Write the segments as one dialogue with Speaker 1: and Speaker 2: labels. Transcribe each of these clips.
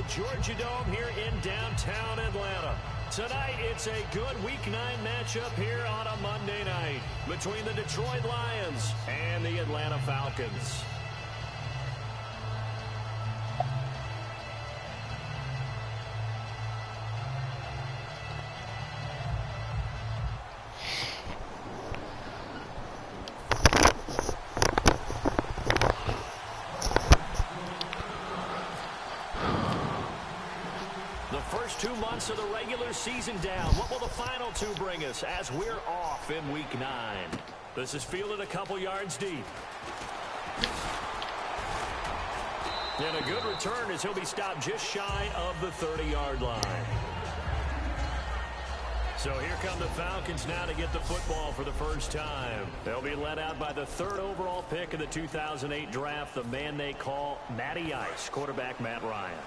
Speaker 1: Georgia Dome here in downtown Atlanta. Tonight, it's a good Week 9 matchup here on a Monday night between the Detroit Lions and the Atlanta Falcons. First 2 months of the regular season down. What will the final 2 bring us as we're off in Week 9? This is fielded a couple yards deep. And a good return as he'll be stopped just shy of the 30-yard line. So here come the Falcons now to get the football for the first time. They'll be led out by the 3rd overall pick of the 2008 draft, the man they call Matty Ice, quarterback Matt Ryan.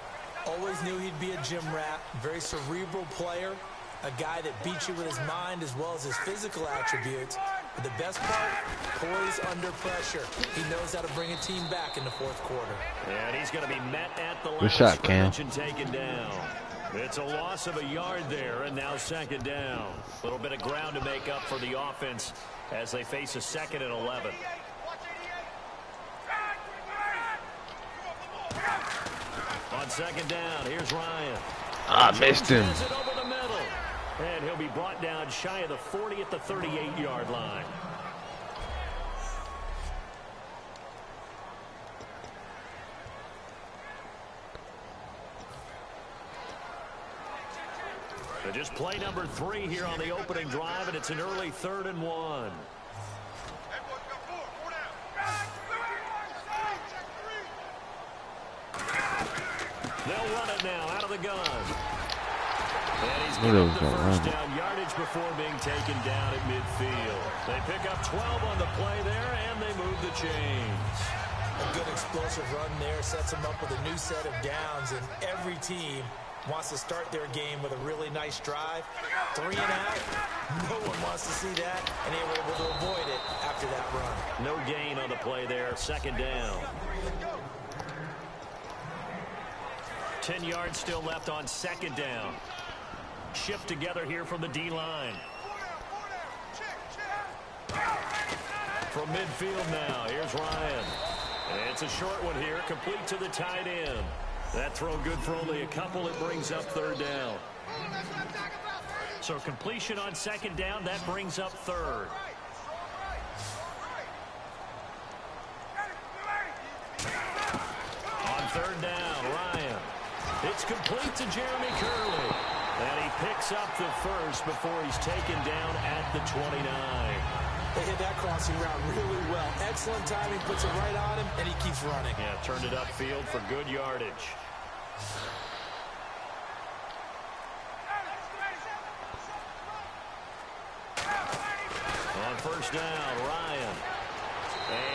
Speaker 2: Always knew he'd be a gym rat, very cerebral player, a guy that beats you with his mind as well as his physical attributes. But the best part, poise under pressure. He knows how to bring a team back in the 4th quarter.
Speaker 1: And he's going to be met at the line.
Speaker 3: Good shot, Cam.
Speaker 1: Taken down. It's a loss of a yard there, and now 2nd down. A little bit of ground to make up for the offense as they face a 2nd and 11. On 2nd down, here's Ryan.
Speaker 3: I missed him.
Speaker 1: It over the middle. And he'll be brought down shy of the 40 at the 38-yard line. So just play number 3 here on the opening drive, and it's an early 3rd and 1. They'll run it now out of the gun. And he's getting the first down yardage before being taken down at midfield. They pick up 12 on the play there, and they move the chains.
Speaker 2: A good explosive run there sets them up with a new set of downs, and every team wants to start their game with a really nice drive. 3 and out. No one wants to see that, and they were able to avoid it after that run.
Speaker 1: No gain on the play there. 2nd down. 10 yards still left on 2nd down. Shift together here from the D-line. From midfield now, here's Ryan. And it's a short one here, complete to the tight end. That throw good for only a couple. It brings up 3rd down. So completion on 2nd down, that brings up 3rd. On 3rd down, Ryan. It's complete to Jeremy Curley. And he picks up the first before he's taken down at the 29.
Speaker 2: They hit that crossing route really well. Excellent timing, puts it right on him, and he keeps running.
Speaker 1: Yeah, turned it upfield for good yardage. On 1st down, Ryan.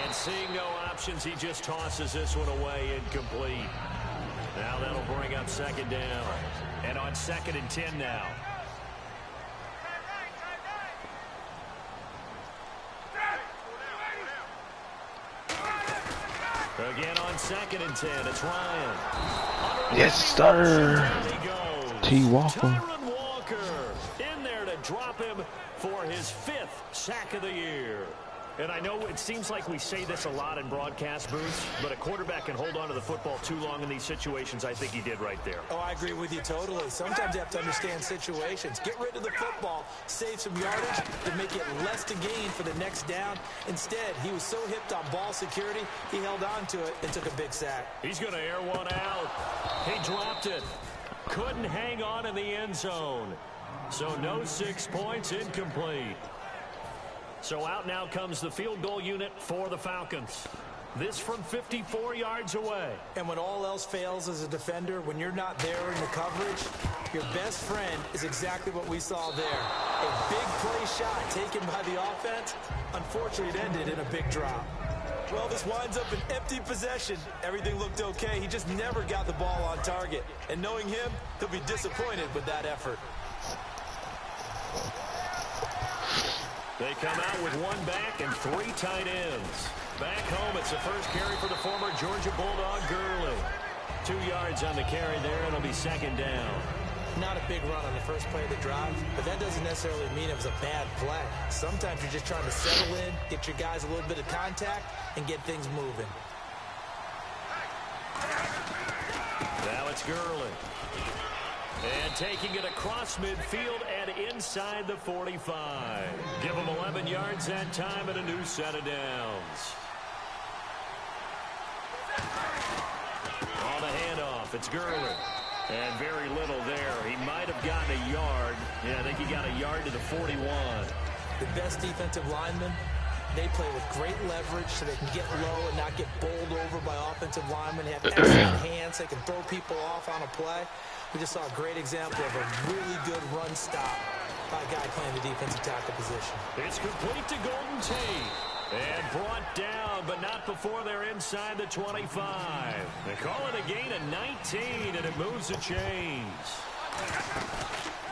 Speaker 1: And seeing no options, he just tosses this one away incomplete. Now that'll bring up 2nd down. And on 2nd and 10 now. Again on 2nd and 10, it's Ryan.
Speaker 3: Yes, sir. T. Walker.
Speaker 1: Tyron Walker in there to drop him for his 5th sack of the year. And I know it seems like we say this a lot in broadcast booths, but a quarterback can hold on to the football too long in these situations. I think he did right there.
Speaker 2: Oh, I agree with you totally. Sometimes you have to understand situations. Get rid of the football, save some yardage to make it less to gain for the next down. Instead, he was so hipped on ball security, he held on to it and took a big sack.
Speaker 1: He's going to air one out. He dropped it. Couldn't hang on in the end zone. So no 6 points, incomplete. So out now comes the field goal unit for the Falcons. This from 54 yards away.
Speaker 2: And when all else fails as a defender, when you're not there in the coverage, your best friend is exactly what we saw there. A big play shot taken by the offense. Unfortunately, it ended in a big drop. Well, this winds up an empty possession. Everything looked okay. He just never got the ball on target. And knowing him, he'll be disappointed with that effort.
Speaker 1: They come out with 1 back and 3 tight ends. Back home, it's the first carry for the former Georgia Bulldog, Gurley. 2 yards on the carry there, and it'll be second down.
Speaker 2: Not a big run on the first play of the drive, but that doesn't necessarily mean it was a bad play. Sometimes you're just trying to settle in, get your guys a little bit of contact, and get things moving.
Speaker 1: Now it's Gurley. And taking it across midfield and inside the 45. Give him 11 yards that time and a new set of downs. On the handoff, it's Gurley. And very little there. He might have gotten a yard. Yeah, I think he got a yard to the 41.
Speaker 2: The best defensive linemen, they play with great leverage so they can get low and not get bowled over by offensive linemen. They have excellent hands. They can throw people off on a play. We just saw a great example of a really good run stop by a guy playing the defensive tackle position.
Speaker 1: It's complete to Golden Tate. And brought down, but not before they're inside the 25. They call it a gain of 19, and it moves the chains.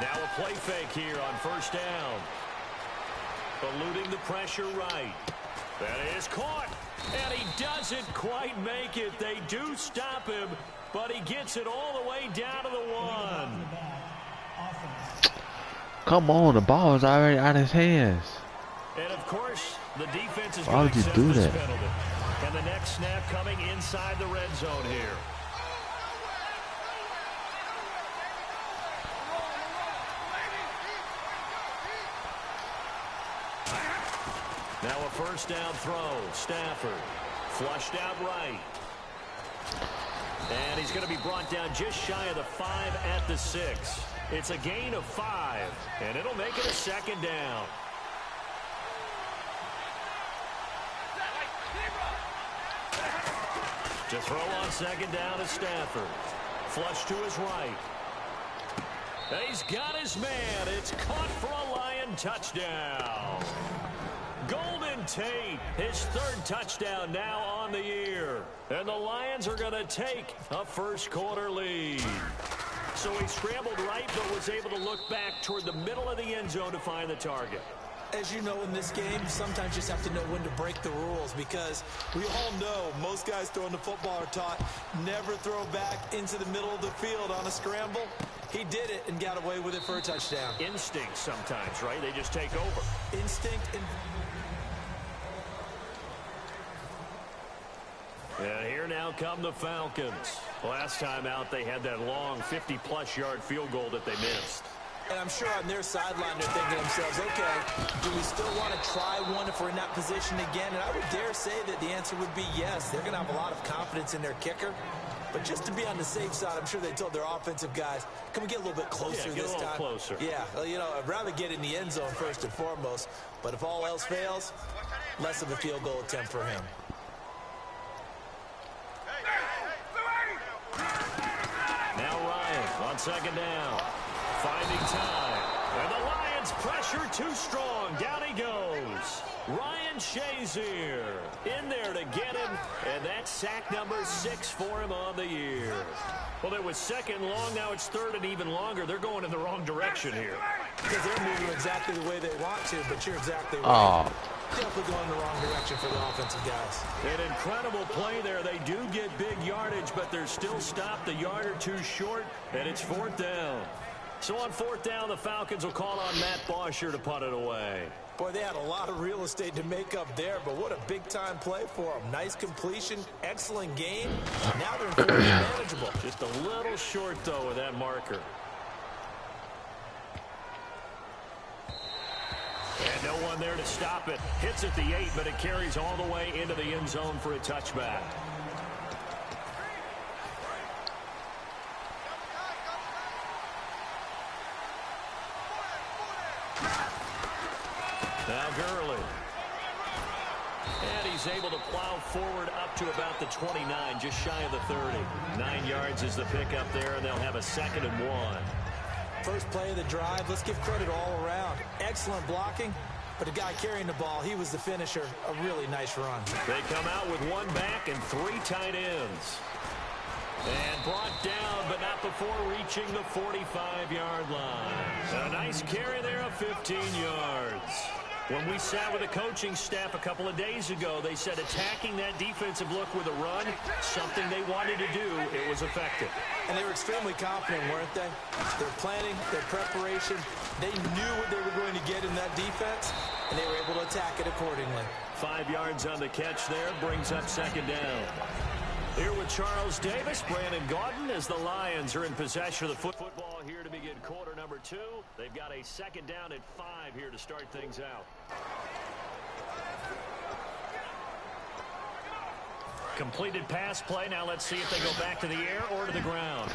Speaker 1: Now a play fake here on first down. Eluding the pressure right. That is caught, and he doesn't quite make it. They do stop him, but he gets it all the way down to the 1.
Speaker 3: Come on, the ball is already out of his hands.
Speaker 1: And of course, the defense is
Speaker 3: Why
Speaker 1: going
Speaker 3: would
Speaker 1: to
Speaker 3: you
Speaker 1: accept
Speaker 3: do
Speaker 1: this
Speaker 3: that?
Speaker 1: penalty. And the next snap coming inside the red zone here. Now a first down throw. Stafford flushed out right. And he's going to be brought down just shy of the 5 at the 6. It's a gain of 5, and it'll make it a second down. To throw on second down is Stafford. Flush to his right. He's got his man. It's caught for a Lion touchdown. Golden Tate, his 3rd touchdown now on the year. And the Lions are going to take a first-quarter lead. So he scrambled right, but was able to look back toward the middle of the end zone to find the target.
Speaker 2: As you know, in this game, sometimes you just have to know when to break the rules, because we all know most guys throwing the football are taught never throw back into the middle of the field on a scramble. He did it and got away with it for a touchdown.
Speaker 1: Instinct sometimes, right? They just take over.
Speaker 2: Instinct and...
Speaker 1: And here now come the Falcons. Last time out, they had that long 50-plus yard field goal that they missed.
Speaker 2: And I'm sure on their sideline they're thinking to themselves, okay, do we still want to try one if we're in that position again? And I would dare say that the answer would be yes. They're going to have a lot of confidence in their kicker. But just to be on the safe side, I'm sure they told their offensive guys, can we get a little bit closer
Speaker 1: this time?
Speaker 2: Get a little closer. Yeah, well, you know, I'd rather get in the end zone first and foremost. But if all else fails, less of a field goal attempt for him.
Speaker 1: Now Ryan on second down. Finding time. And the Lions pressure too strong. Down he goes. Ryan Shazier in there to get him. And that's sack number 6 for him on the year. Well, it was second long. Now it's third and even longer. They're going in the wrong direction here.
Speaker 2: Because they're moving exactly the way they want to, but you're exactly right. Definitely going in the wrong direction for the offensive guys.
Speaker 1: An incredible play there. They do get big yardage, but they're still stopped a yard or two short, and it's 4th down. So on 4th down, the Falcons will call on Matt Bosher to punt it away.
Speaker 2: Boy, they had a lot of real estate to make up there, but what a big-time play for them. Nice completion, excellent game. Now they're in 4th manageable.
Speaker 1: Just a little short, though, with that marker. And no one there to stop it. Hits at the 8, but it carries all the way into the end zone for a touchback. Now Gurley. And he's able to plow forward up to about the 29, just shy of the 30. 9 yards is the pickup there, and they'll have a 2nd and 1.
Speaker 2: First play of the drive, let's give credit all around. Excellent blocking, but the guy carrying the ball, he was the finisher. A really nice run.
Speaker 1: They come out with 1 back and 3 tight ends. And brought down, but not before reaching the 45-yard line. A nice carry there of 15 yards. When we sat with the coaching staff a couple of days ago, they said attacking that defensive look with a run, something they wanted to do, it was effective.
Speaker 2: And they were extremely confident, weren't they? Their planning, their preparation, they knew what they were going to get in that defense, and they were able to attack it accordingly.
Speaker 1: 5 yards on the catch there, brings up second down. Here with Charles Davis, Brandon Gaudin, as the Lions are in possession of the football here to begin quarter number 2. They've got a second down at 5 here to start things out. Completed pass play. Now let's see if they go back to the air or to the ground.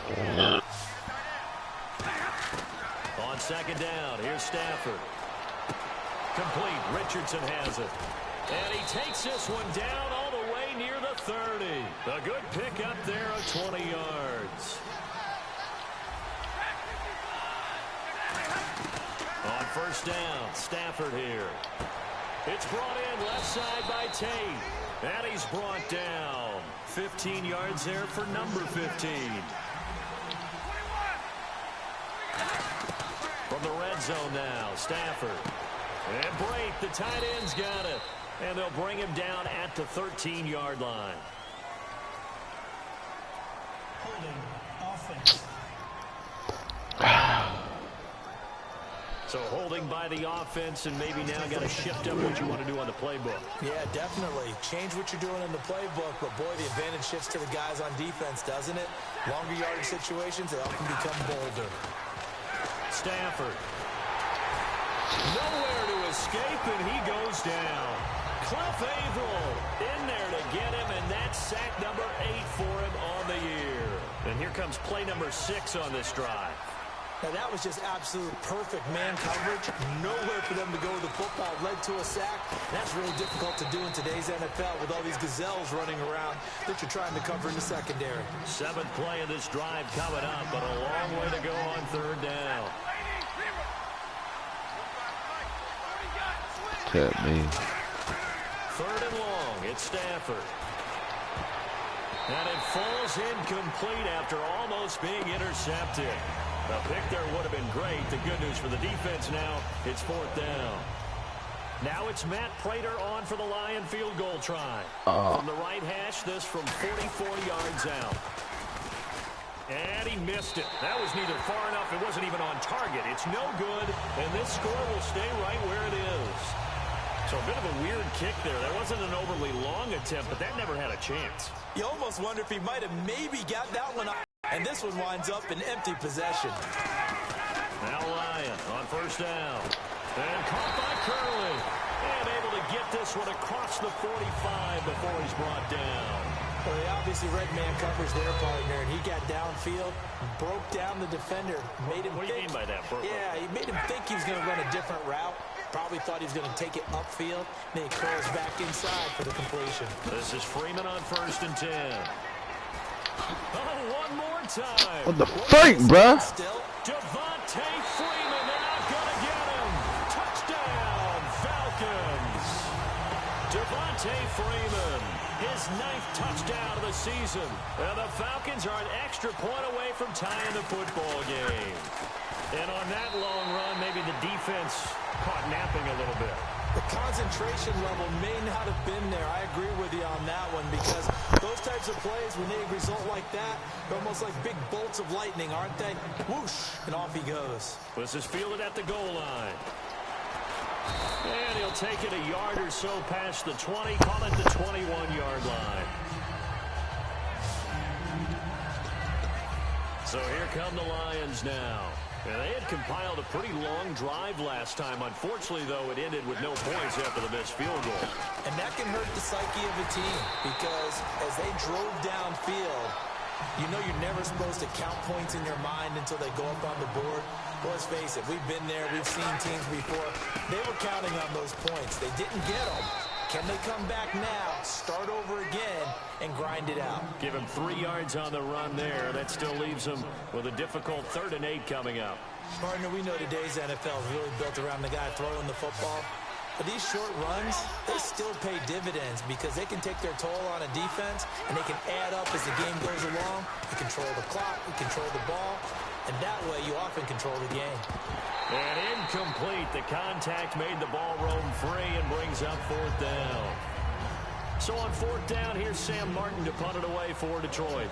Speaker 1: On second down, here's Stafford. Complete. Richardson has it. And he takes this one down all the way near the 30. A good pick up there of 20 yards. On first down, Stafford here. It's brought in left side by Tate. And he's brought down. 15 yards there for number 15. From the red zone now, Stafford. And Brate, the tight end's got it. And they'll bring him down at the 13-yard line.
Speaker 2: Holding offense.
Speaker 1: So holding by the offense, and maybe now got to shift up what you want to do on the playbook.
Speaker 2: Yeah, definitely. Change what you're doing in the playbook, but boy, the advantage shifts to the guys on defense, doesn't it? Longer yardage situations, they often become bolder.
Speaker 1: Stafford. Nowhere to escape, and he goes down. Cliff Averill in there to get him, and that's sack number 8 for him on the year. And here comes play number 6 on this drive.
Speaker 2: Now, that was just absolute perfect man coverage. Nowhere for them to go with the football. Led to a sack. That's really difficult to do in today's NFL with all these gazelles running around that you're trying to cover in the secondary.
Speaker 1: 7th play of this drive coming up, but a long way to go on third down.
Speaker 3: Tap me.
Speaker 1: Third and long. It's Stafford. And it falls incomplete after almost being intercepted. A pick there would have been great. The good news for the defense now, it's 4th down. Now it's Matt Prater on for the Lion field goal try. From the right hash, this from 44 yards out. And he missed it. That was neither far enough. It wasn't even on target. It's no good, and this score will stay right where it is. So a bit of a weird kick there. That wasn't an overly long attempt, but that never had a chance.
Speaker 2: You almost wonder if he might have maybe got that one out. And this one winds up in empty possession.
Speaker 1: Now Lyon on first down. And caught by Curley. And able to get this one across the 45 before he's brought down.
Speaker 2: Well, they obviously read man coverage their partner, and he got downfield, broke down the defender, made him
Speaker 1: What do you mean by that, Burko?
Speaker 2: Yeah, he made him think he was going to run a different route. Probably thought he was going to take it upfield. Then he curls back inside for the completion.
Speaker 1: This is Freeman on first and 10. Oh, one more time.
Speaker 3: What the freak, bruh?
Speaker 2: Still,
Speaker 1: Devontae Freeman, they're not going to get him. Touchdown, Falcons. Devontae Freeman, his 9th touchdown of the season. And the Falcons are an extra point away from tying the football game. And on that long run, maybe the defense caught napping a little bit.
Speaker 2: the concentration level may not have been there. I agree with you on that one, because those types of plays, when they result like that, they're almost like big bolts of lightning, aren't they? Whoosh, and off he goes.
Speaker 1: This is fielded at the goal line. And he'll take it a yard or so past the 20, call it the 21-yard line. So here come the Lions now. And they had compiled a pretty long drive last time. Unfortunately, though, it ended with no points after the missed field goal.
Speaker 2: And that can hurt the psyche of a team, because as they drove downfield, you know you're never supposed to count points in your mind until they go up on the board. Well, let's face it, we've been there, we've seen teams before. They were counting on those points. They didn't get them. Can they come back now, start over again, and grind it out?
Speaker 1: Give him 3 yards on the run there. That still leaves him with a difficult 3rd and 8 coming up.
Speaker 2: Partner, we know today's NFL is really built around the guy throwing the football. But these short runs, they still pay dividends, because they can take their toll on a defense, and they can add up as the game goes along. You control the clock, you control the ball, and that way you often control the game.
Speaker 1: And incomplete. The contact made the ball roam free and brings up fourth down. So on fourth down, here's Sam Martin to punt it away for Detroit.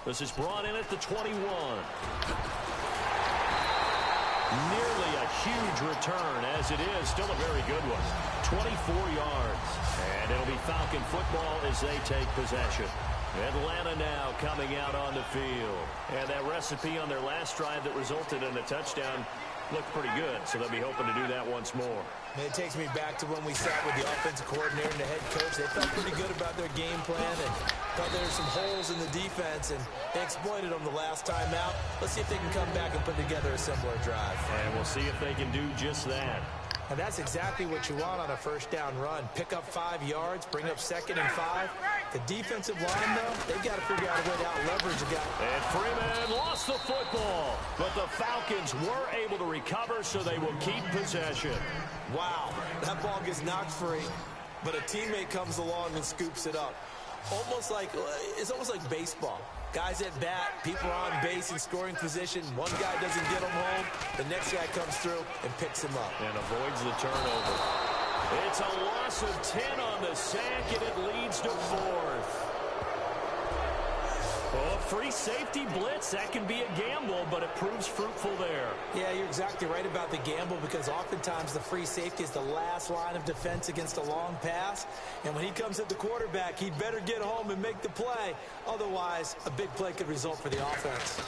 Speaker 1: This is brought in at the 21. Nearly a huge return, as it is still a very good one. 24 yards. And it'll be Falcon football as they take possession. Atlanta now coming out on the field. And that recipe on their last drive that resulted in a touchdown looked pretty good, so they'll be hoping to do that once more.
Speaker 2: It takes me back to when we sat with the offensive coordinator and the head coach. They felt pretty good about their game plan and thought there were some holes in the defense, and they exploited them the last time out. Let's see if they can come back and put together a similar drive.
Speaker 1: And we'll see if they can do just that.
Speaker 2: And that's exactly what you want on a first down run. Pick up 5 yards, bring up 2nd and 5. The defensive line, though, they've got to figure out a way to out-leverage a guy.
Speaker 1: And Freeman lost the football. But the Falcons were able to recover, so they will keep possession.
Speaker 2: Wow, that ball gets knocked free, but a teammate comes along and scoops it up. It's almost like baseball. Guys at bat, people are on base in scoring position. One guy doesn't get him home. The next guy comes through and picks him up.
Speaker 1: And avoids the turnover. It's a loss of 10 on the sack, and it leads to 4th. Oh, free safety blitz. That can be a gamble, but it proves fruitful there.
Speaker 2: Yeah, you're exactly right about the gamble, because oftentimes the free safety is the last line of defense against a long pass. And when he comes at the quarterback, he'd better get home and make the play. Otherwise, a big play could result for the offense.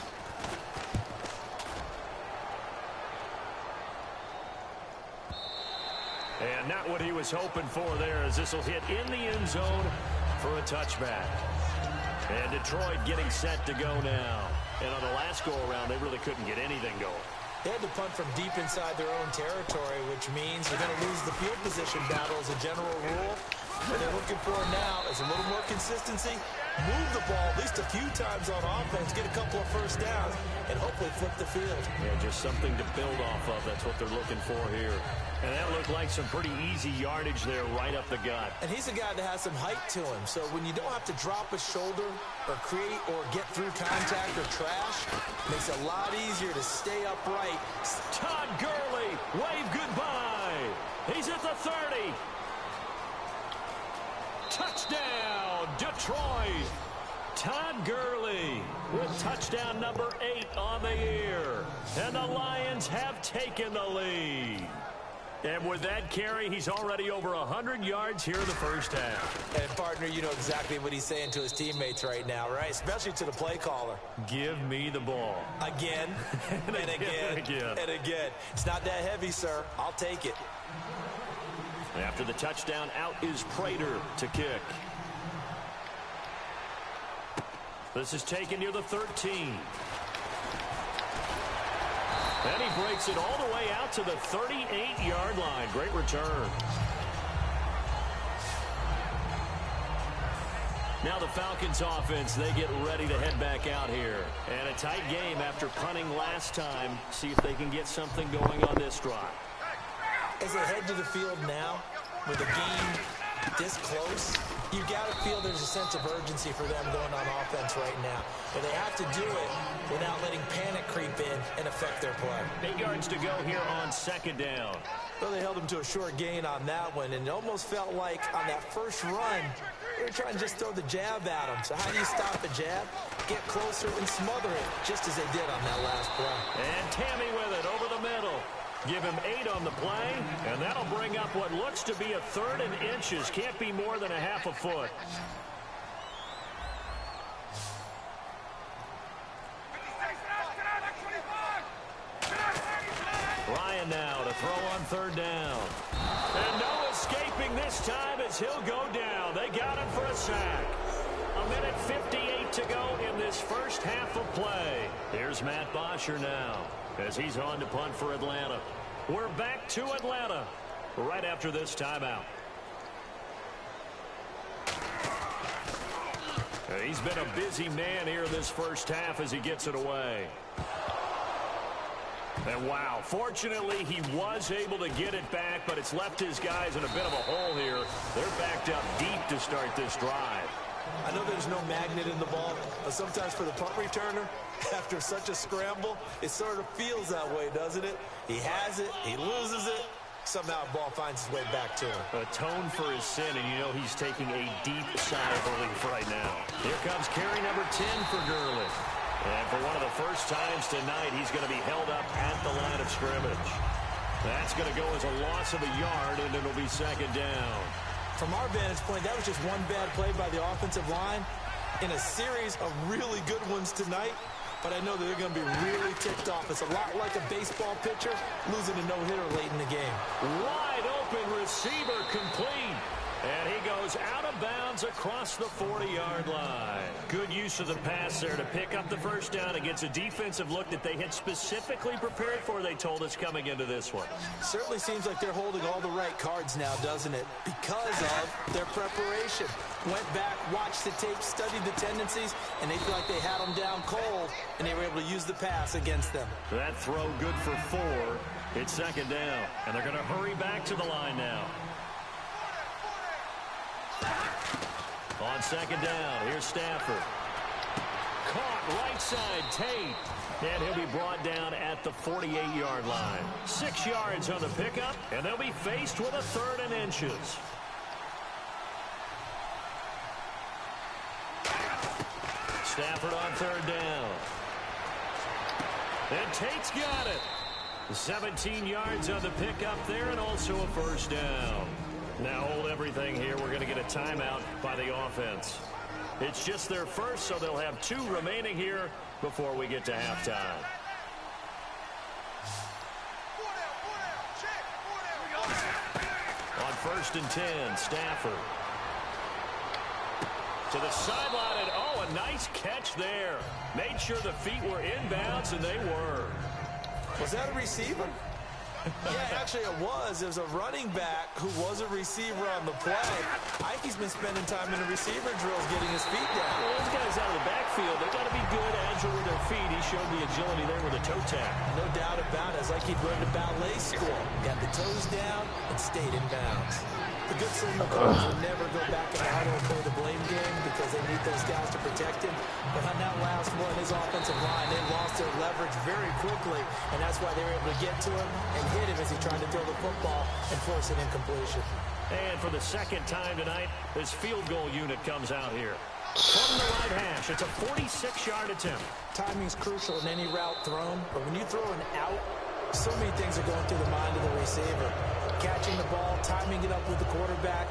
Speaker 1: And not what he was hoping for there, as this will hit in the end zone for a touchback. And Detroit getting set to go now. And on the last go-around, they really couldn't get anything going.
Speaker 2: They had to punt from deep inside their own territory, which means they're going to lose the field position battle as a general rule. What they're looking for now is a little more consistency, move the ball at least a few times on offense, get a couple of first downs, and hopefully flip the field.
Speaker 1: Yeah, just something to build off of. That's what they're looking for here. And that looked like some pretty easy yardage there right up the gut.
Speaker 2: And he's a guy that has some height to him, so when you don't have to drop a shoulder or create or get through contact or trash, it makes it a lot easier to stay upright.
Speaker 1: Todd Gurley, wave goodbye. He's at the 30. Touchdown, Detroit. Todd Gurley with touchdown number 8 on the year. And the Lions have taken the lead. And with that carry, he's already over 100 yards here in the first half.
Speaker 2: And, partner, you know exactly what he's saying to his teammates right now, right? Especially to the play caller.
Speaker 1: Give me the ball.
Speaker 2: Again, and again, and again. It's not that heavy, sir. I'll take it.
Speaker 1: After the touchdown, out is Prater to kick. This is taken near the 13. And he breaks it all the way out to the 38-yard line. Great return. Now the Falcons offense, they get ready to head back out here. And a tight game after punting last time. See if they can get something going on this drive.
Speaker 2: As they head to the field now, with a game this close, you got to feel there's a sense of urgency for them going on offense right now. But they have to do it without letting panic creep in and affect their play.
Speaker 1: 8 yards to go here on second down.
Speaker 2: Well, they held them to a short gain on that one, and it almost felt like on that first run, they were trying to just throw the jab at them. So how do you stop a jab? Get closer and smother it, just as they did on that last play.
Speaker 1: And Tammy with it over the middle. Give him 8 on the play, and that'll bring up what looks to be a 3rd and inches. Can't be more than a half a foot. Ryan now to throw on 3rd down. And no escaping this time as he'll go down. They got him for a sack. 1:58 to go in this first half of play. Here's Matt Bosher now as he's on to punt for Atlanta. We're back to Atlanta right after this timeout. He's been a busy man here this first half as he gets it away. And wow, fortunately he was able to get it back, but it's left his guys in a bit of a hole here. They're backed up deep to start this drive.
Speaker 2: I know there's no magnet in the ball, but sometimes for the punt returner, after such a scramble, it sort of feels that way, doesn't it? He has it, he loses it, somehow the ball finds its way back to him.
Speaker 1: Atone for his sin, and you know he's taking a deep sigh of relief right now. Here comes carry number 10 for Gurley. And for one of the first times tonight, he's going to be held up at the line of scrimmage. That's going to go as a loss of a yard, and it'll be second down.
Speaker 2: From our vantage point, that was just one bad play by the offensive line in a series of really good ones tonight. But I know that they're going to be really ticked off. It's a lot like a baseball pitcher losing a no-hitter late in the game.
Speaker 1: Wide open receiver complete. And he goes out of bounds across the 40-yard line. Good use of the pass there to pick up the first down against a defensive look that they had specifically prepared for, they told us, coming into this one.
Speaker 2: Certainly seems like they're holding all the right cards now, doesn't it? Because of their preparation. Went back, watched the tape, studied the tendencies, and they feel like they had them down cold, and they were able to use the pass against them.
Speaker 1: That throw good for 4. It's second down, and they're going to hurry back to the line now. On second down, here's Stafford. Caught right side, Tate. And he'll be brought down at the 48-yard line. 6 yards on the pickup, and they'll be faced with a 3rd and inches. Stafford on 3rd down. And Tate's got it. 17 yards on the pickup there, and also a first down. Now hold everything here. We're going to get a timeout by the offense. It's just their first, so they'll have 2 remaining here before we get to halftime. On 1st and 10, Stafford. To the sideline, and oh, a nice catch there. Made sure the feet were inbounds, and they were.
Speaker 2: Was that a receiver? Yeah, actually it was. It was a running back who was a receiver on the play. Ike's been spending time in the receiver drills getting his feet down.
Speaker 1: Well, those guys out of the backfield, they've got to be good, agile with their feet. He showed the agility there with a toe tap.
Speaker 2: No doubt about it. It's like he'd run to ballet school. Got the toes down and stayed in bounds. The good signal calls will never go back in the huddle and play the blame game because they need those guys to protect him. But on that last one, his offensive line, they lost their leverage very quickly, and that's why they were able to get to him and hit him as he tried to throw the football and force an incompletion.
Speaker 1: And for the second time tonight, this field goal unit comes out here. From the right hash, it's a 46-yard attempt.
Speaker 2: Timing's crucial in any route thrown, but when you throw an out, so many things are going through the mind of the receiver. Catching the ball, timing it up with the quarterback.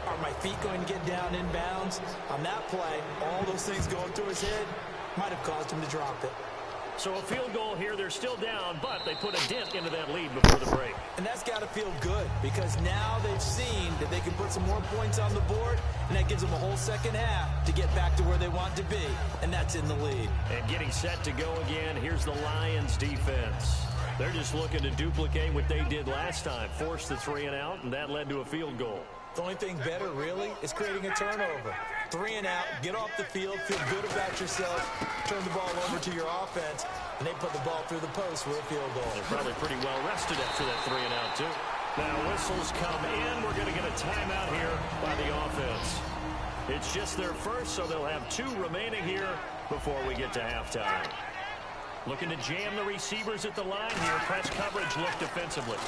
Speaker 2: Are my feet going to get down in bounds? On that play, all those things going through his head might have caused him to drop it.
Speaker 1: So a field goal here, they're still down, but they put a dent into that lead before the break.
Speaker 2: And that's got to feel good because now they've seen that they can put some more points on the board, and that gives them a whole second half to get back to where they want to be, and that's in the lead.
Speaker 1: And getting set to go again, here's the Lions defense. They're just looking to duplicate what they did last time, force the 3 and out, and that led to a field goal.
Speaker 2: The only thing better, really, is creating a turnover. 3 and out, get off the field, feel good about yourself, turn the ball over to your offense, and they put the ball through the post for a field goal.
Speaker 1: They're probably pretty well rested after that 3 and out, too. Now whistles come in. We're going to get a timeout here by the offense. It's just their first, so they'll have 2 remaining here before we get to halftime. Looking to jam the receivers at the line here. Press coverage look defensively.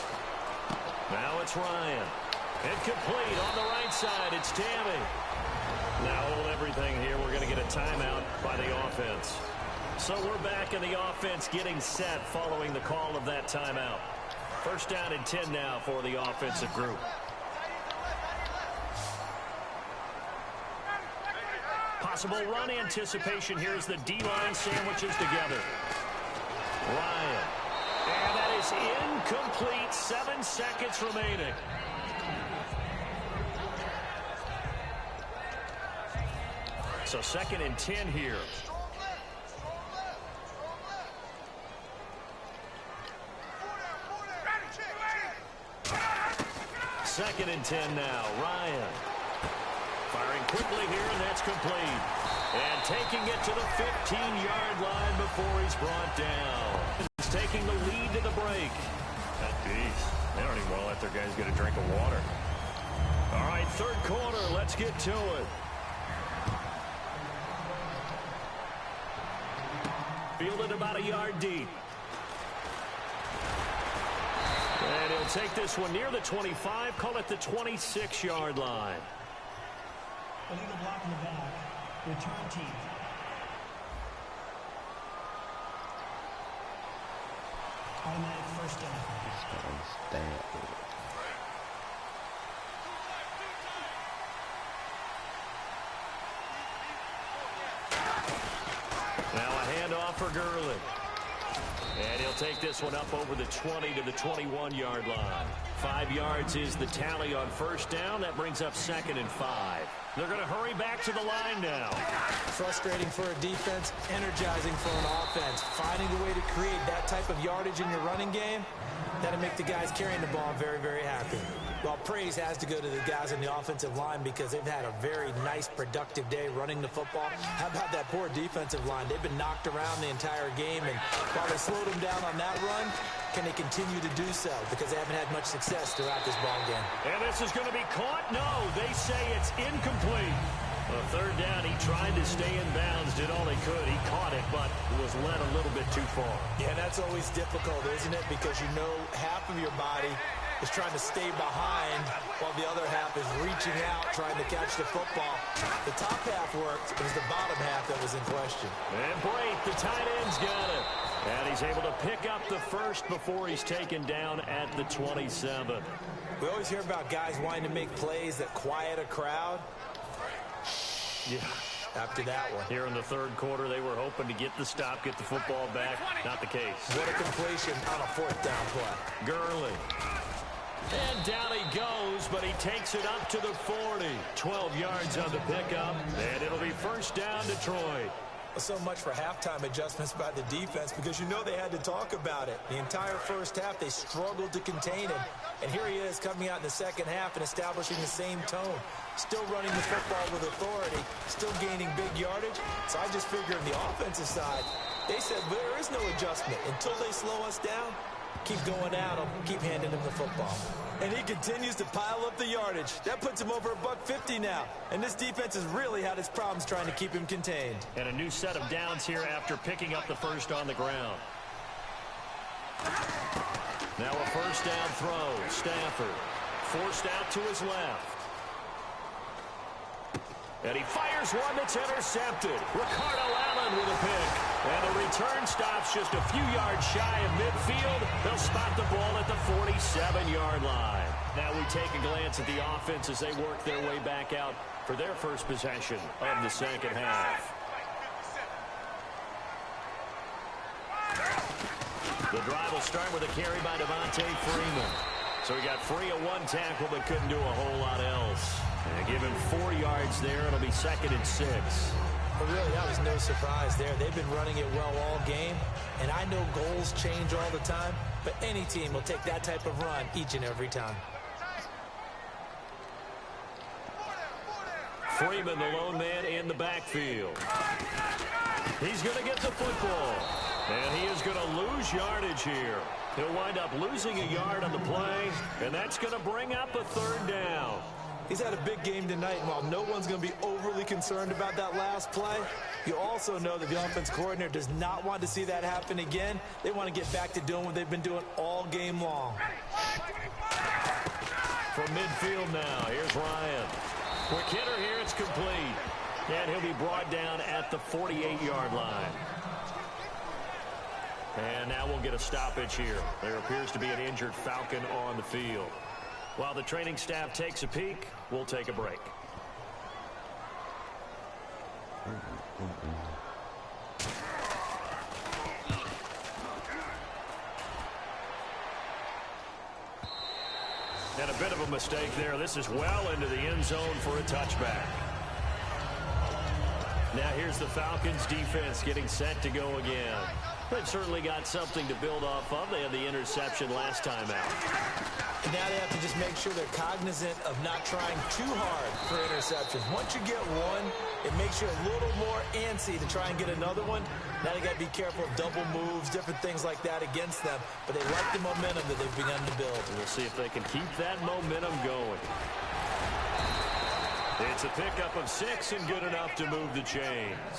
Speaker 1: Now it's Ryan. Incomplete on the right side. It's Tammy. Now hold everything here. We're going to get a timeout by the offense. So we're back in the offense getting set following the call of that timeout. First down and 10 now for the offensive group. Possible run anticipation here as the D-line sandwiches together. Ryan. And that is incomplete. 7 seconds remaining. So second and 10 here. Second and 10 now. Ryan. Firing quickly here, and that's complete. And taking it to the 15-yard line before he's brought down. He's taking taking the lead to the break. Geez, they don't even want to let their guys get a drink of water. All right, third quarter, let's get to it. Fielded about a yard deep. And he'll take this one near the 25, call it the 26-yard line.
Speaker 4: Illegal block in the back. Return team. Automatic first down.
Speaker 1: Now a handoff for Gurley. And he'll take this one up over the 20 to the 21-yard line. 5 yards is the tally on first down. That brings up 2nd and 5. They're going to hurry back to the line now.
Speaker 2: Frustrating for a defense, energizing for an offense. Finding a way to create that type of yardage in your running game, that'll make the guys carrying the ball very, very happy. Well, praise has to go to the guys on the offensive line because they've had a very nice, productive day running the football. How about that poor defensive line? They've been knocked around the entire game, and while they slowed them down on that run, can they continue to do so? Because they haven't had much success throughout this ball game.
Speaker 1: And this is going to be caught? No, they say it's incomplete. A third down, he tried to stay in bounds, did all he could. He caught it, but was led a little bit too far.
Speaker 2: Yeah, that's always difficult, isn't it? Because you know half of your body is trying to stay behind while the other half is reaching out, trying to catch the football. The top half worked. It was the bottom half that was in question.
Speaker 1: And Brate, the tight end's got it. And he's able to pick up the first before he's taken down at the 27.
Speaker 2: We always hear about guys wanting to make plays that quiet a crowd.
Speaker 1: Yeah.
Speaker 2: After that one.
Speaker 1: Here in the third quarter, they were hoping to get the stop, get the football back. Not the case.
Speaker 2: What a completion on a fourth down play.
Speaker 1: Gurley. And down he goes, but he takes it up to the 40. 12 yards on the pickup, and it'll be first down Detroit.
Speaker 2: So much for halftime adjustments by the defense because you know they had to talk about it. The entire first half, they struggled to contain him. And here he is coming out in the second half and establishing the same tone. Still running the football with authority, still gaining big yardage. So I just figure on the offensive side, they said there is no adjustment. Until they slow us down, keep going at him, keep handing him the football. And he continues to pile up the yardage. That puts him over $150 now. And this defense has really had its problems trying to keep him contained.
Speaker 1: And a new set of downs here after picking up the first on the ground. Now a first down throw. Stafford forced out to his left. And he fires one that's intercepted. Ricardo Allen with a pick. And the return stops just a few yards shy of midfield. They'll spot the ball at the 47-yard line. Now we take a glance at the offense as they work their way back out for their first possession of the second half. The drive will start with a carry by Devontae Freeman. So he got free of one tackle but couldn't do a whole lot else. And give him 4 yards there. It'll be 2nd and 6.
Speaker 2: But really, that was no surprise there. They've been running it well all game. And I know goals change all the time, but any team will take that type of run each and every time.
Speaker 1: Freeman, the lone man in the backfield. He's going to get the football. And he is going to lose yardage here. He'll wind up losing a yard on the play, and that's going to bring up a third down.
Speaker 2: He's had a big game tonight, and while no one's going to be overly concerned about that last play, you also know that the offense coordinator does not want to see that happen again. They want to get back to doing what they've been doing all game long.
Speaker 1: From midfield now, here's Ryan. Quick hitter here, it's complete. And he'll be brought down at the 48-yard line. And now we'll get a stoppage here. There appears to be an injured Falcon on the field. While the training staff takes a peek, we'll take a break. And a bit of a mistake there. This is well into the end zone for a touchback. Now here's the Falcons defense getting set to go again. They've certainly got something to build off of. They had the interception last time out.
Speaker 2: And now they have to just make sure they're cognizant of not trying too hard for interceptions. Once you get one, it makes you a little more antsy to try and get another one. Now they got to be careful of double moves, different things like that against them. But they like the momentum that they've begun to build.
Speaker 1: We'll see if they can keep that momentum going. It's a pickup of 6 and good enough to move the chains.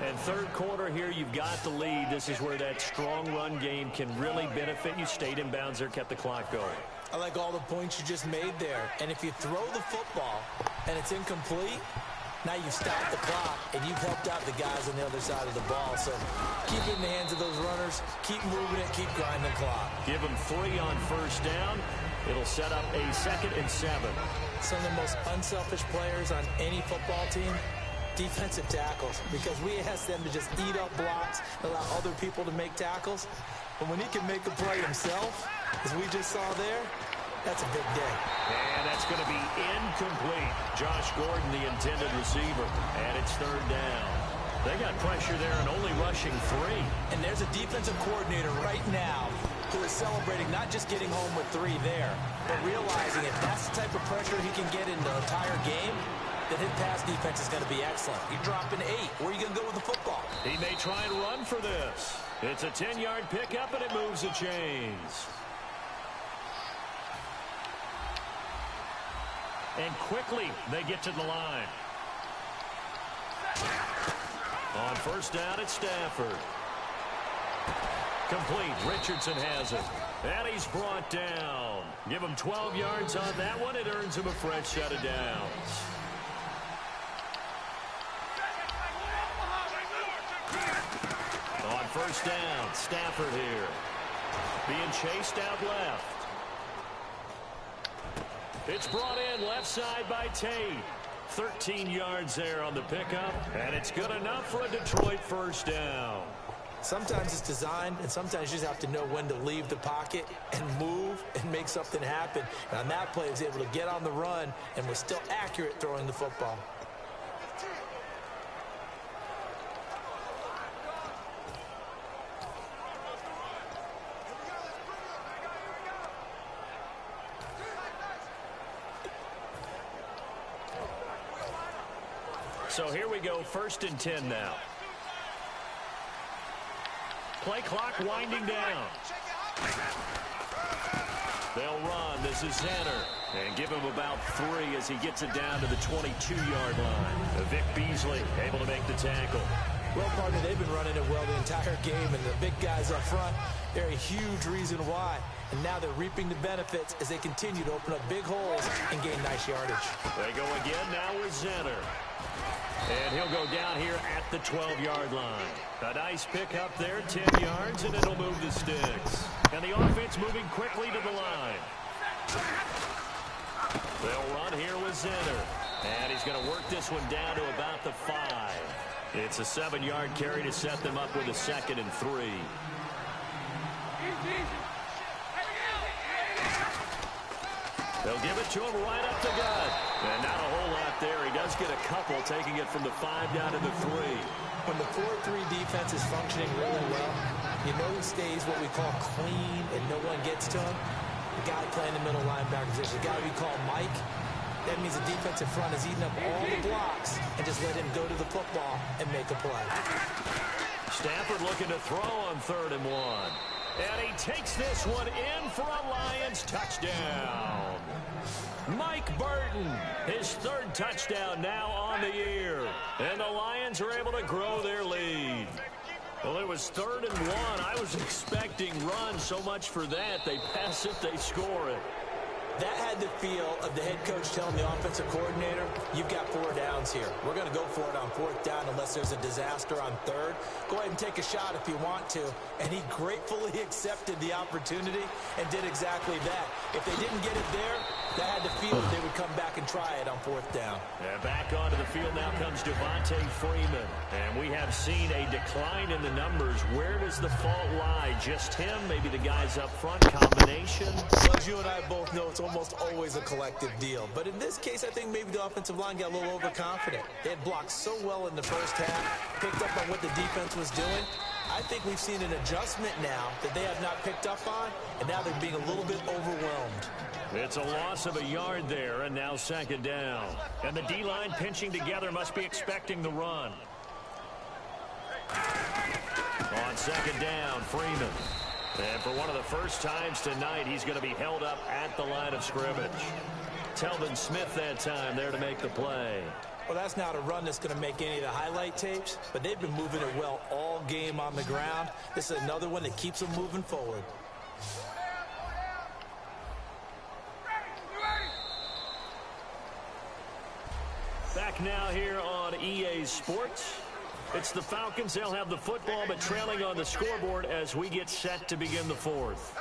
Speaker 1: And third quarter here, you've got the lead. This is where that strong run game can really benefit you. Stayed in bounds there, kept the clock going.
Speaker 2: I like all the points you just made there. And if you throw the football and it's incomplete, now you've stopped the clock and you've helped out the guys on the other side of the ball. So keep it in the hands of those runners. Keep moving it. Keep grinding the clock.
Speaker 1: Give them 3 on first down. It'll set up a 2nd and 7.
Speaker 2: Some of the most unselfish players on any football team, defensive tackles, because we ask them to just eat up blocks, allow other people to make tackles. But when he can make a play himself, as we just saw there, that's a big day.
Speaker 1: And that's going to be incomplete. Josh Gordon, the intended receiver, and it's 3rd down. They got pressure there and only rushing 3.
Speaker 2: And there's a defensive coordinator right now who is celebrating not just getting home with 3 there, but realizing if that's the type of pressure he can get in the entire game, then his pass defense is going to be excellent. You're dropping 8. Where are you going to go with the football?
Speaker 1: He may try and run for this. It's a 10-yard pickup, and it moves the chains. And quickly, they get to the line. On first down, it's Stafford. Complete. Richardson has it. And he's brought down. Give him 12 yards on that one. It earns him a fresh set of downs. On first down, Stafford here. Being chased out left. It's brought in left side by Tate. 13 yards there on the pickup. And it's good enough for a Detroit first down.
Speaker 2: Sometimes it's designed, and sometimes you just have to know when to leave the pocket and move and make something happen. And on that play, he was able to get on the run and was still accurate throwing the football.
Speaker 1: So here we go, 1st and 10 now. Play clock winding down. They'll run. This is center. And give him about 3 as he gets it down to the 22-yard line. Vic Beasley able to make the tackle.
Speaker 2: Well, partner, they've been running it well the entire game, and the big guys up front, they're a huge reason why. And now they're reaping the benefits as they continue to open up big holes and gain nice yardage.
Speaker 1: They go again now with Zenner. And he'll go down here at the 12-yard line. A nice pickup there, 10 yards, and it'll move the sticks. And the offense moving quickly to the line. They'll run here with Zenner. And he's going to work this one down to about the 5. It's a 7-yard carry to set them up with a 2nd and 3. They'll give it to him right up the gut. And not a whole lot there. He does get a couple, taking it from the 5 down to the 3.
Speaker 2: When the 4-3 defense is functioning really well, you know he stays what we call clean and no one gets to him. The guy playing the middle linebacker position, the guy we call Mike. That means the defensive front is eating up all the blocks and just let him go to the football and make a play.
Speaker 1: Stafford looking to throw on 3rd and 1. And he takes this one in for a Lions touchdown. Mike Burton, his 3rd touchdown now on the year. And the Lions are able to grow their lead. Well, it was 3rd and 1. I was expecting run, so much for that. They pass it, they score it.
Speaker 2: That had the feel of the head coach telling the offensive coordinator, you've got 4 downs here. We're going to go for it on 4th down unless there's a disaster on 3rd. Go ahead and take a shot if you want to. And he gratefully accepted the opportunity and did exactly that. If they didn't get it there, that had the feel that they would come back and try it on 4th down.
Speaker 1: Yeah, back onto the field now comes Devontae Freeman. And we have seen a decline in the numbers. Where does the fault lie? Just him? Maybe the guys up front? Combination?
Speaker 2: Well, as you and I both know, it's almost always a collective deal. But in this case, I think maybe the offensive line got a little overconfident. They had blocked so well in the first half, picked up on what the defense was doing. I think we've seen an adjustment now that they have not picked up on, and now they're being a little bit overwhelmed.
Speaker 1: It's a loss of a yard there, and now second down. And the D-line pinching together must be expecting the run. On second down, Freeman. And for one of the first times tonight, he's going to be held up at the line of scrimmage. Telvin Smith that time there to make the play.
Speaker 2: Well, that's not a run that's going to make any of the highlight tapes, but they've been moving it well all game on the ground. This is another one that keeps them moving forward.
Speaker 1: Back now here on EA Sports. It's the Falcons. They'll have the football, but trailing on the scoreboard as we get set to begin the fourth.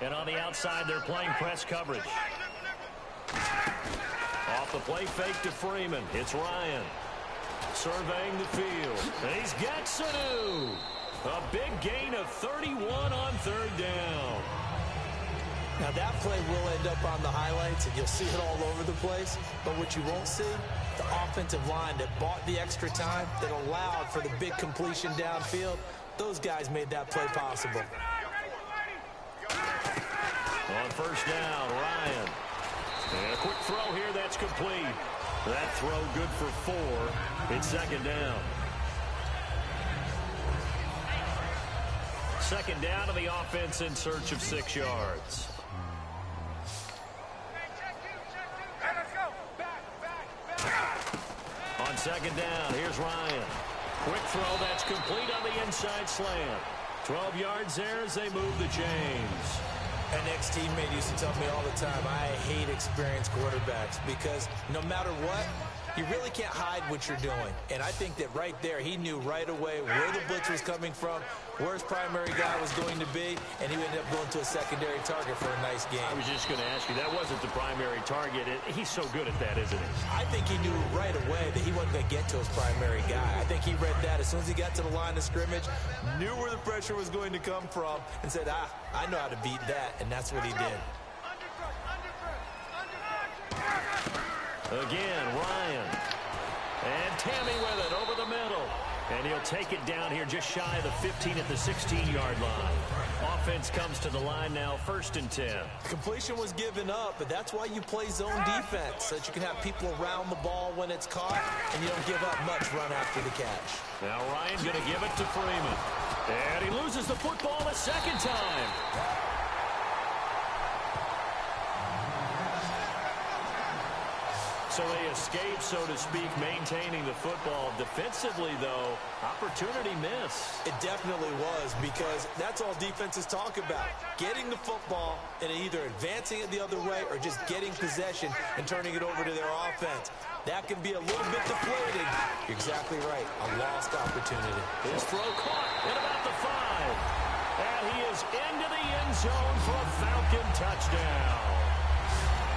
Speaker 1: And on the outside, they're playing press coverage. Off the play fake to Freeman. It's Ryan. Surveying the field. And he's got Sanu. A big gain of 31 on third down.
Speaker 2: Now, that play will end up on the highlights, and you'll see it all over the place. But what you won't see, the offensive line that bought the extra time, that allowed for the big completion downfield, those guys made that play possible.
Speaker 1: On first down, Ryan. And a quick throw here, that's complete. That throw good for 4. It's second down. Second down to the offense in search of 6 yards. On second down, here's Ryan. Quick throw, that's complete on the inside slant. 12 yards there as they move the chains.
Speaker 2: An ex-teammate used to tell me all the time, I hate experienced quarterbacks because no matter what, you really can't hide what you're doing. And I think that right there, he knew right away where the blitz was coming from, where his primary guy was going to be, and he ended up going to a secondary target for a nice game.
Speaker 1: I was just going to ask you, that wasn't the primary target. He's so good at that, isn't he?
Speaker 2: I think he knew right away that he wasn't going to get to his primary guy. I think he read that as soon as he got to the line of scrimmage, knew where the pressure was going to come from, and said, I know how to beat that, and that's what he did.
Speaker 1: Again, Ryan. And Tammy with it over the middle. And he'll take it down here just shy of the 15 at the 16-yard line. Offense comes to the line now, 1st and 10.
Speaker 2: Completion was given up, but that's why you play zone defense, so that you can have people around the ball when it's caught, and you don't give up much run after the catch.
Speaker 1: Now Ryan going to give it to Freeman. And he loses the football a second time. So they escape, so to speak, maintaining the football. Defensively, though, opportunity miss.
Speaker 2: It definitely was, because that's all defenses talk about. Getting the football and either advancing it the other way or just getting possession and turning it over to their offense. That can be a little bit deflating. You're exactly right. A lost opportunity.
Speaker 1: His throw caught at about the 5. And he is into the end zone for a Falcon touchdown.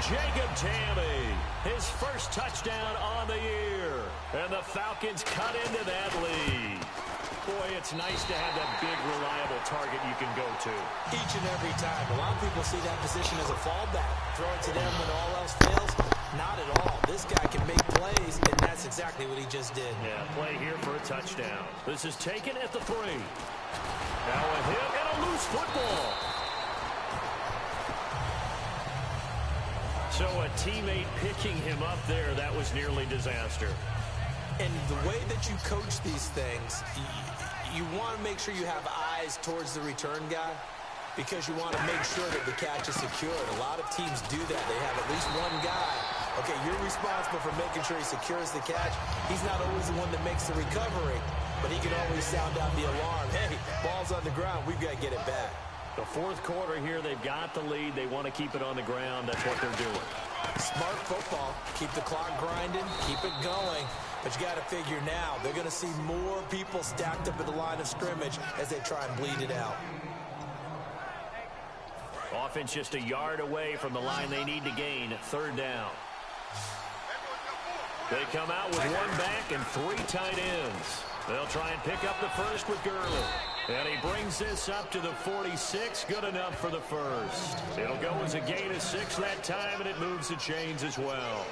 Speaker 1: Jacob Tammy, his first touchdown on the year. And the Falcons cut into that lead. Boy, it's nice to have that big, reliable target you can go to.
Speaker 2: Each and every time. A lot of people see that position as a fallback. Throw it to them when all else fails. Not at all. This guy can make plays, and that's exactly what he just did.
Speaker 1: Yeah, play here for a touchdown. This is taken at the 3. Now a hit and a loose football. So a teammate picking him up there, that was nearly disaster.
Speaker 2: And the way that you coach these things, you want to make sure you have eyes towards the return guy, because you want to make sure that the catch is secured. A lot of teams do that. They have at least one guy. Okay, you're responsible for making sure he secures the catch. He's not always the one that makes the recovery, but he can always sound out the alarm. Hey, ball's on the ground. We've got to get it back.
Speaker 1: The 4th quarter here, they've got the lead. They want to keep it on the ground. That's what they're doing.
Speaker 2: Smart football. Keep the clock grinding. Keep it going. But you got to figure now, they're going to see more people stacked up at the line of scrimmage as they try and bleed it out.
Speaker 1: Offense just a yard away from the line they need to gain. 3rd down. They come out with 1 back and 3 tight ends. They'll try and pick up the first with Gurley. And he brings this up to the 46. Good enough for the first. It'll go as a gain of 6 that time, and it moves the chains as well.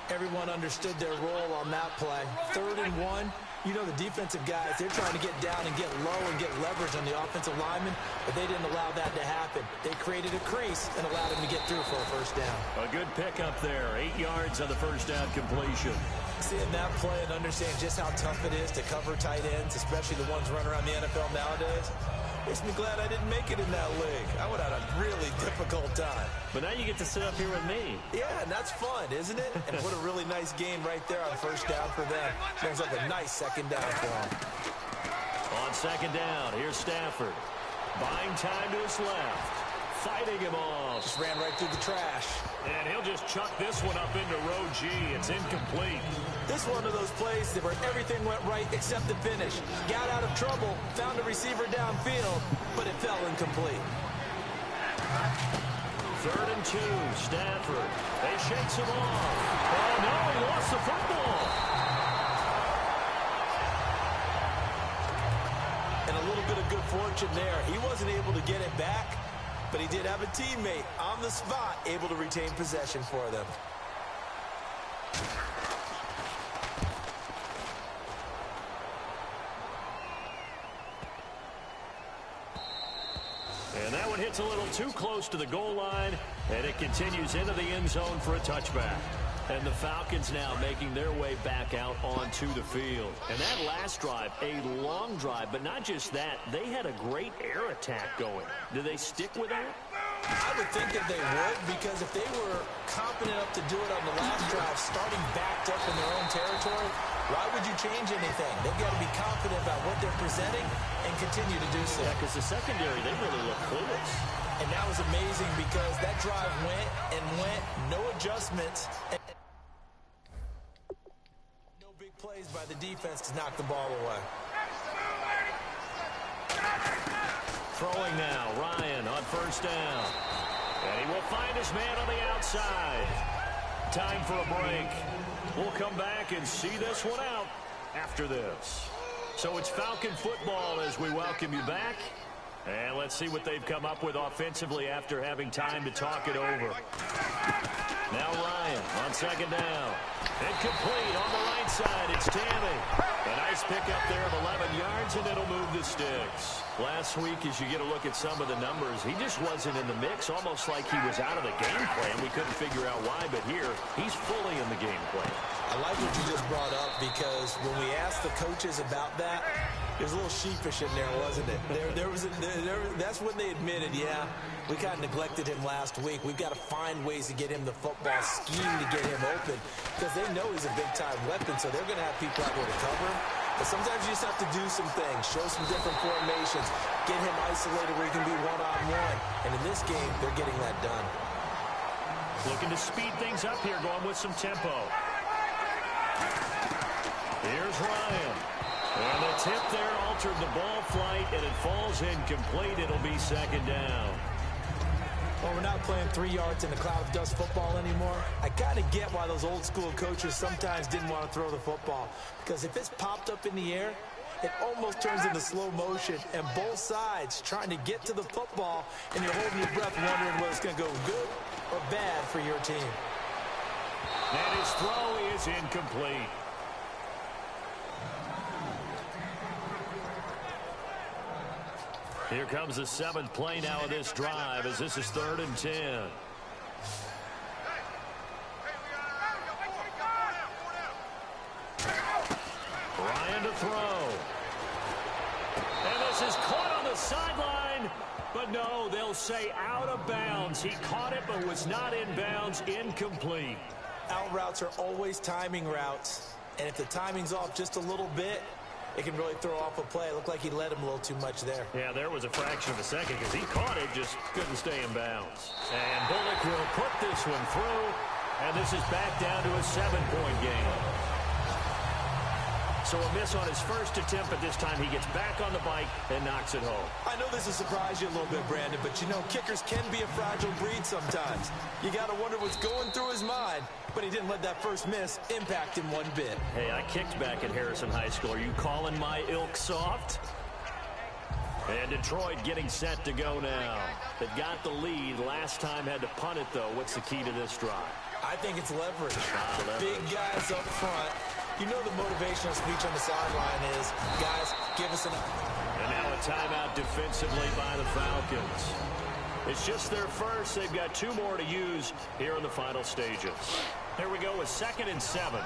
Speaker 2: Everyone understood their role on that play. 3rd and 1. You know, the defensive guys, they're trying to get down and get low and get leverage on the offensive lineman, but they didn't allow that to happen. They created a crease and allowed him to get through for a first down.
Speaker 1: A good pickup there. 8 yards on the first down completion.
Speaker 2: Seeing that play and understand just how tough it is to cover tight ends, especially the ones running around the NFL nowadays, makes me glad I didn't make it in that league. I would have had a really difficult time.
Speaker 1: But now you get to sit up here with me.
Speaker 2: Yeah, and that's fun, isn't it? And what a really nice game right there on first down for them. Sounds like a nice second down for them.
Speaker 1: On second down, here's Stafford. Buying time to his left. Fighting him off.
Speaker 2: Just ran right through the trash.
Speaker 1: And he'll just chuck this one up into row G. It's incomplete.
Speaker 2: This one of those plays where everything went right except the finish. Got out of trouble, found a receiver downfield, but it fell incomplete.
Speaker 1: 3rd and 2, Stafford. They shakes him off. Oh, no, he lost the football.
Speaker 2: And a little bit of good fortune there. He wasn't able to get it back, but he did have a teammate on the spot able to retain possession for them.
Speaker 1: And that one hits a little too close to the goal line, and it continues into the end zone for a touchback. And the Falcons now making their way back out onto the field. And that last drive, a long drive, but not just that. They had a great air attack going. Do they stick with that?
Speaker 2: I would think that they would, because if they were confident enough to do it on the last drive, starting backed up in their own territory, why would you change anything? They've got to be confident about what they're presenting and continue to do so.
Speaker 1: Yeah, because the secondary, they really look clueless.
Speaker 2: And that was amazing because that drive went and went, no adjustments. And no big plays by the defense to knock the ball away.
Speaker 1: Throwing now, Ryan on first down. And he will find his man on the outside. Time for a break. We'll come back and see this one out after this. So it's Falcon football as we welcome you back. And let's see what they've come up with offensively after having time to talk it over. Now Ryan on second down. Incomplete on the right side. It's Tammy. A nice pickup there of 11 yards, and it'll move the sticks. Last week, as you get a look at some of the numbers, he just wasn't in the mix, almost like he was out of the game plan. We couldn't figure out why, but here, he's fully in the game plan.
Speaker 2: I like what you just brought up, because when we asked the coaches about that, there's a little sheepish in there, wasn't it? That's when they admitted, yeah, we kind of neglected him last week. We've got to find ways to get him the football, scheme to get him open, because they know he's a big-time weapon, so they're going to have people out there to cover him. But sometimes you just have to do some things, show some different formations, get him isolated where he can be one-on-one. And in this game, they're getting that done.
Speaker 1: Looking to speed things up here, going with some tempo. Here's Ryan. And the tip there altered the ball flight, and it falls incomplete. It'll be second down.
Speaker 2: Well, we're not playing 3 yards in a cloud of dust football anymore. I kind of get why those old school coaches sometimes didn't want to throw the football. Because if it's popped up in the air, it almost turns into slow motion. And both sides trying to get to the football, and you're holding your breath wondering whether it's going to go good or bad for your team.
Speaker 1: And his throw is incomplete. Here comes the 7th play now of this drive, as this is 3rd and 10. Ryan to throw. And this is caught on the sideline. But no, they'll say out of bounds. He caught it but was not in bounds. Incomplete.
Speaker 2: Out routes are always timing routes. And if the timing's off just a little bit, it can really throw off a play. It looked like he led him a little too much there.
Speaker 1: Yeah, there was a fraction of a second because he caught it, just couldn't stay in bounds. And Bullock will put this one through, and this is back down to a 7-point game. So a miss on his first attempt, but this time he gets back on the bike and knocks it home.
Speaker 2: I know this will surprise you a little bit, Brandon, but you know, kickers can be a fragile breed sometimes. You got to wonder what's going through his mind, but he didn't let that first miss impact him one bit.
Speaker 1: Hey, I kicked back at Harrison High School. Are you calling my ilk soft? And Detroit getting set to go now. They've got the lead. Last time had to punt it, though. What's the key to this drive?
Speaker 2: I think it's leverage. Big guys up front. You know the motivational speech on the sideline is, guys, give us an...
Speaker 1: And now a timeout defensively by the Falcons. It's just their first. They've got 2 more to use here in the final stages. Here we go with 2nd and 7.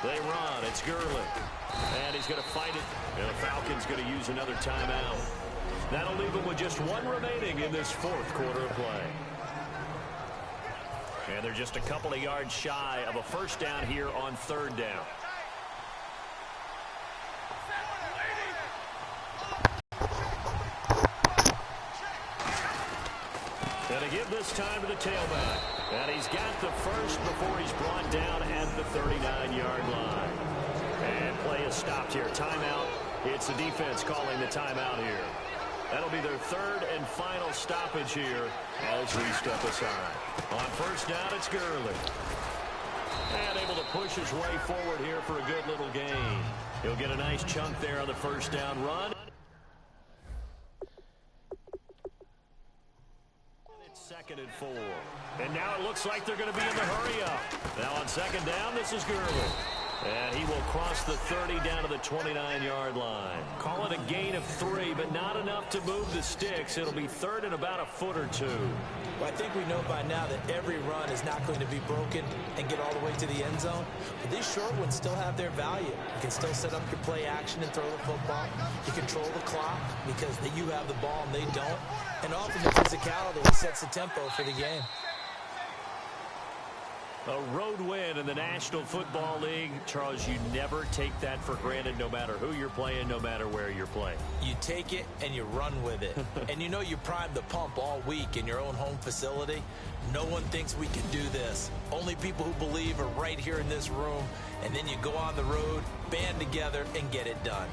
Speaker 1: They run. It's Gurley. And he's going to fight it. And the Falcons going to use another timeout. That'll leave them with just 1 remaining in this 4th quarter of play. And they're just a couple of yards shy of a first down here on 3rd down. And to give this time to the tailback. And he's got the first before he's brought down at the 39-yard line. And play is stopped here. Timeout. It's the defense calling the timeout here. That'll be their 3rd and final stoppage here as we step aside. On first down, it's Gurley. And able to push his way forward here for a good little gain. He'll get a nice chunk there on the first down run. It's 2nd and 4. And now it looks like they're going to be in the hurry up. Now on 2nd down, this is Gurley. And he will cross the 30 down to the 29-yard line. Call it a gain of 3, but not enough to move the sticks. It'll be 3rd and about a foot or 2.
Speaker 2: Well, I think we know by now that every run is not going to be broken and get all the way to the end zone. But these short ones still have their value. You can still set up your play action and throw the football. You control the clock because you have the ball and they don't. And often the physicality sets the tempo for the game.
Speaker 1: A road win in the National Football League. Charles, you never take that for granted no matter who you're playing, no matter where you're playing.
Speaker 2: You take it and you run with it. And you know you primed the pump all week in your own home facility. No one thinks we can do this. Only people who believe are right here in this room. And then you go on the road, band together, and get it done.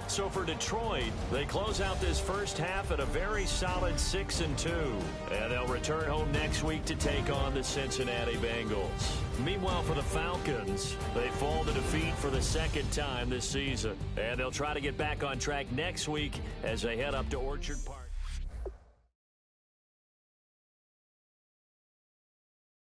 Speaker 1: So for Detroit, they close out this first half at a very solid 6-2. And they'll return home next week to take on the Cincinnati Bengals. Meanwhile, for the Falcons, they fall to defeat for the 2nd time this season. And they'll try to get back on track next week as they head up to Orchard Park.